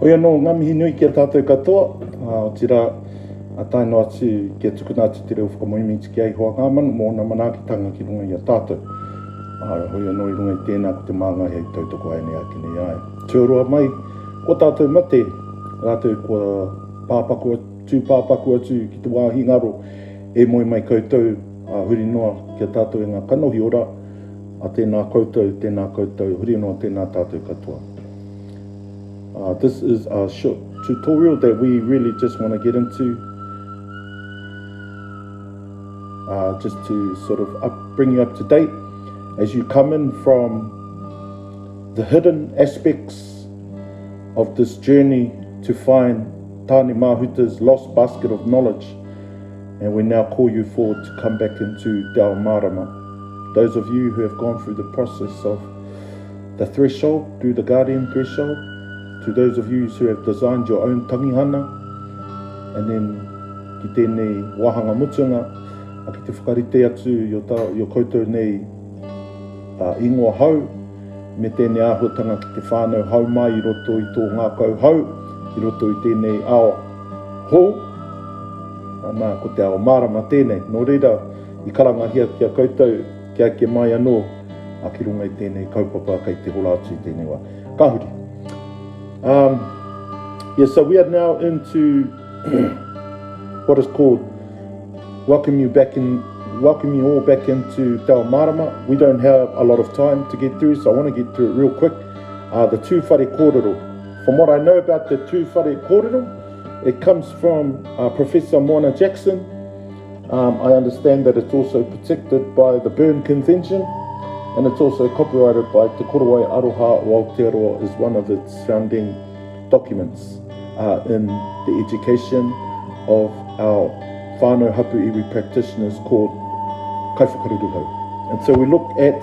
Oia no ngamihi nui ki a tātou katoa, o tira a taino atu ki a tukuna atu te reo whakamoimiti ki ai hoa ngāmanu mō na manaakitanga ki runga i a tātou. Oia no i runga i tēnā ko te māngai hei tautoko ai nei ake nei ai. Tuarua mai, ko tātou mate, rātou kua pāpaku, tū pāpaku atu ki te wāhi ngaro e moi mai koutou huri noa ki a tātou e ngā kanohi ora, a tēnā koutou, huri noa tēnā tātou katoa. This is a short tutorial that we really just want to get into, just to sort of bring you up to date as you come in from the hidden aspects of this journey to find Tane Mahuta's lost basket of knowledge, and we now call you forward to come back into Te Ao Marama. Those of you who have gone through the process of the threshold, through the guardian threshold, to those of you who have designed your own tangihana, and then ki tēnei wahanga mutunga, a ki te whakarite atu yo koutou nei ingoa hau, me tēnei āhuatanga ki te whānau hau mai i roto i tō ngākau hau, i roto i tēnei ao hō, nā ko te ao marama tēnei. Nō reira, i karangahia ki a koutou, ki a ke mai anō, a ki runga i tēnei kaupapa kei te hola atu i tēnei wā. Ka huri. So we are now into what is called welcome you all back into Te Ao Marama. We don't have a lot of time to get through, so I want to get through it real quick. The tū whare korero. From what I know about the tū whare korero, it comes from Professor Mona Jackson. I understand that it's also protected by the Berne Convention, and it's also copyrighted by Te Korowai Aroha o Aotearoa, is one of its founding documents in the education of our whānau hapu iwi practitioners called kaiwhakaruruhau. And so we look at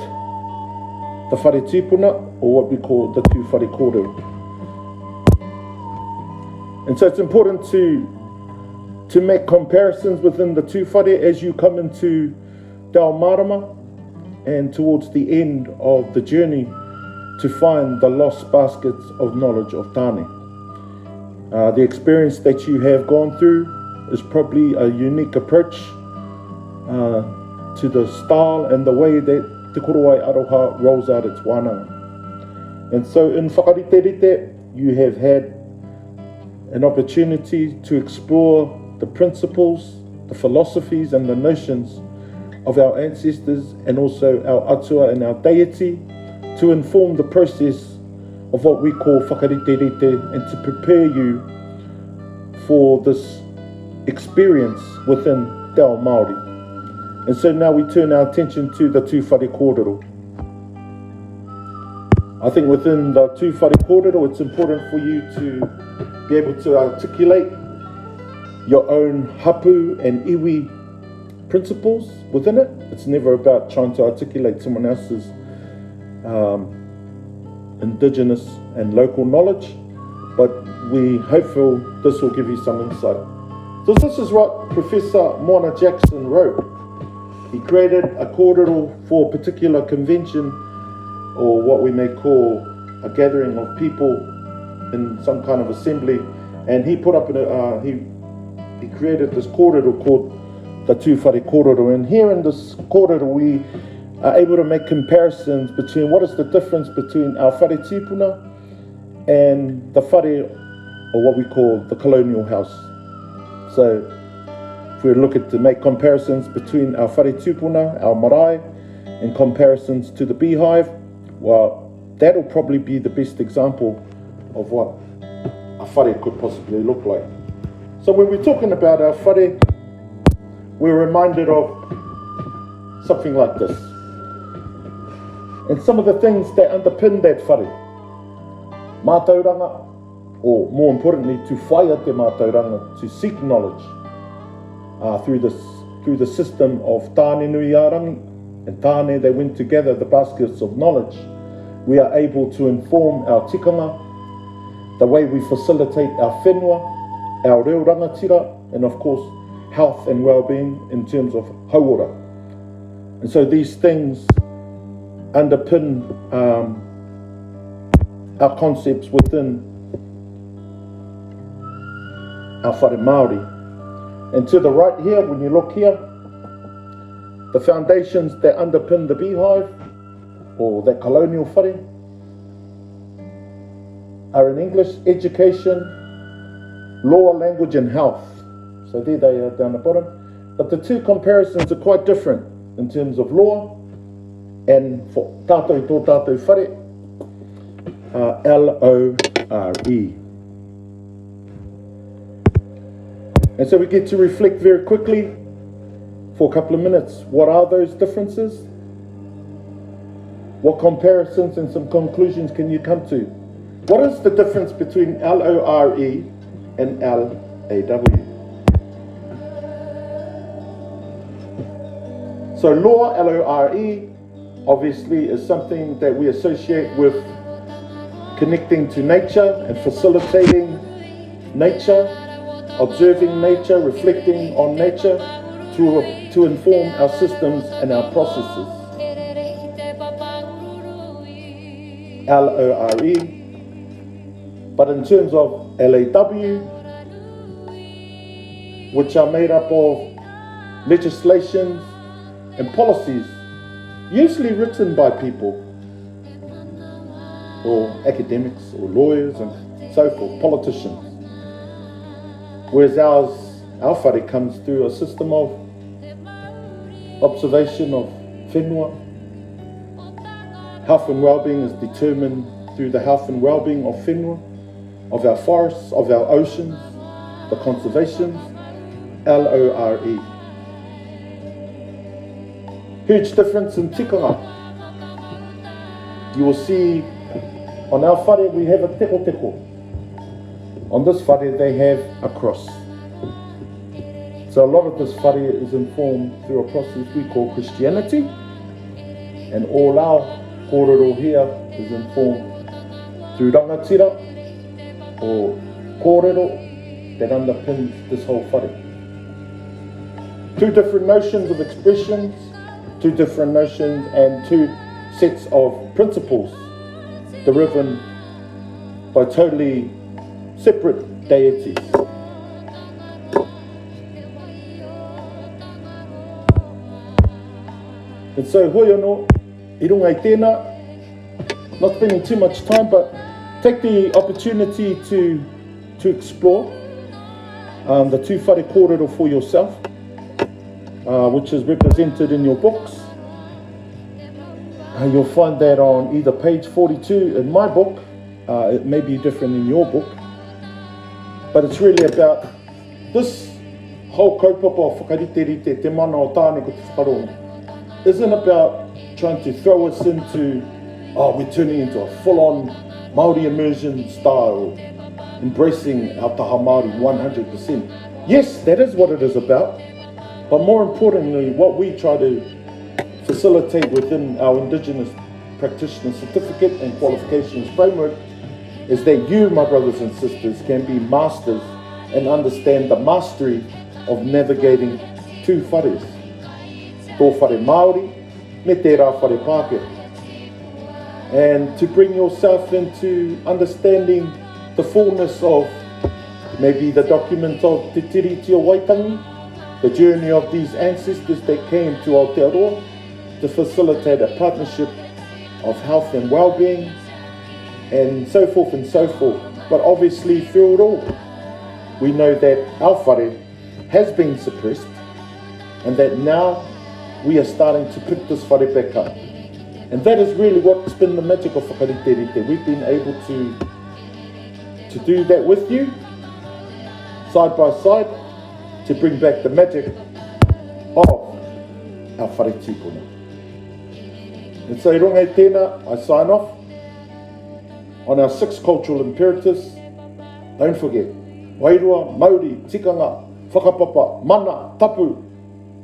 the whare tūpuna, or what we call the tū whare korero. And so it's important to make comparisons within the tū whare as you come into Te Ao Marama, and towards the end of the journey to find the lost baskets of knowledge of Tane. The experience that you have gone through is probably a unique approach to the style and the way that Te Korowai Aroha rolls out its wānanga. And so in Whakariterite, you have had an opportunity to explore the principles, the philosophies and the notions of our ancestors, and also our atua and our deity, to inform the process of what we call whakariterite, and to prepare you for this experience within Te Ao Māori. And so now we turn our attention to the tū whare korero. I think within the tū whare korero, it's important for you to be able to articulate your own hapu and iwi principles within it. It's never about trying to articulate someone else's indigenous and local knowledge, but we hopeful this will give you some insight. So this is what Professor Mona Jackson wrote. He created a korero for a particular convention, or what we may call a gathering of people in some kind of assembly, and he put up he created this korero called the tū whare korero. And here in this korero, we are able to make comparisons between what is the difference between our whare tūpuna and the whare, or what we call the colonial house. So if we look at to make comparisons between our whare tūpuna, our marae, in comparisons to the beehive, well, that'll probably be the best example of what a whare could possibly look like. So when we're talking about our whare, we're reminded of something like this. And some of the things that underpin that whare. Mātauranga, or more importantly, to whaia te mātauranga, to seek knowledge through the system of Tane nui arangi and Tane, they went together, the baskets of knowledge. We are able to inform our tikanga, the way we facilitate our whenua, our reo rangatira, and of course, health and well-being in terms of hauora. And so these things underpin our concepts within our whare Māori. And to the right here, when you look here, the foundations that underpin the beehive, or that colonial whare, are in English, education, law, language and health. So there they are down the bottom. But the two comparisons are quite different in terms of law, and for tātou tō tātou whare, L-O-R-E. And so we get to reflect very quickly for a couple of minutes. What are those differences? What comparisons and some conclusions can you come to? What is the difference between L-O-R-E and L-A-W? So law, L-O-R-E, obviously is something that we associate with connecting to nature and facilitating nature, observing nature, reflecting on nature to inform our systems and our processes. L-O-R-E. But in terms of L-A-W, which are made up of legislations and policies, usually written by people, or academics, or lawyers, and so forth, politicians. Whereas our whare comes through a system of observation of whenua. Health and well-being is determined through the health and well-being of whenua, of our forests, of our oceans, the conservations, L-O-R-E. Huge difference in tikanga. You will see on our whare we have a teko teko. On this whare they have a cross. So a lot of this whare is informed through a process we call Christianity, and all our korero here is informed through rangatira or korero that underpins this whole whare. Two different notions of expressions, two different notions and two sets of principles driven by totally separate deities. And so hoiono, I runga I tēnā, not spending too much time, but take the opportunity to explore the two whare korero for yourself, which is represented in your books. You'll find that on either page 42 in my book, it may be different in your book, but it's really about this whole kaupapa o Whakariterite, te mana o Tane ko te Whakarongo, isn't about trying to throw us into, we're turning into a full-on Māori immersion style, embracing our taha Māori 100%. Yes, that is what it is about, but more importantly, what we try to facilitate within our Indigenous Practitioner Certificate and Qualifications Framework is that you, my brothers and sisters, can be masters and understand the mastery of navigating two whares. Tō whare Māori, me te rā whare Pākehā. And to bring yourself into understanding the fullness of maybe the document of Te Tiriti o Waitangi, the journey of these ancestors that came to Aotearoa to facilitate a partnership of health and well-being, and so forth and so forth. But obviously through it all, we know that our whare has been suppressed, and that now we are starting to pick this whare back up. And that is really what's been the magic of Whakariterite. We've been able to do that with you, side by side, to bring back the magic of our whare tūpuna. And so, runga I tēnā, I sign off on our 6 cultural imperatives. Don't forget, wairua, mauri, tikanga, whakapapa, mana, tapu,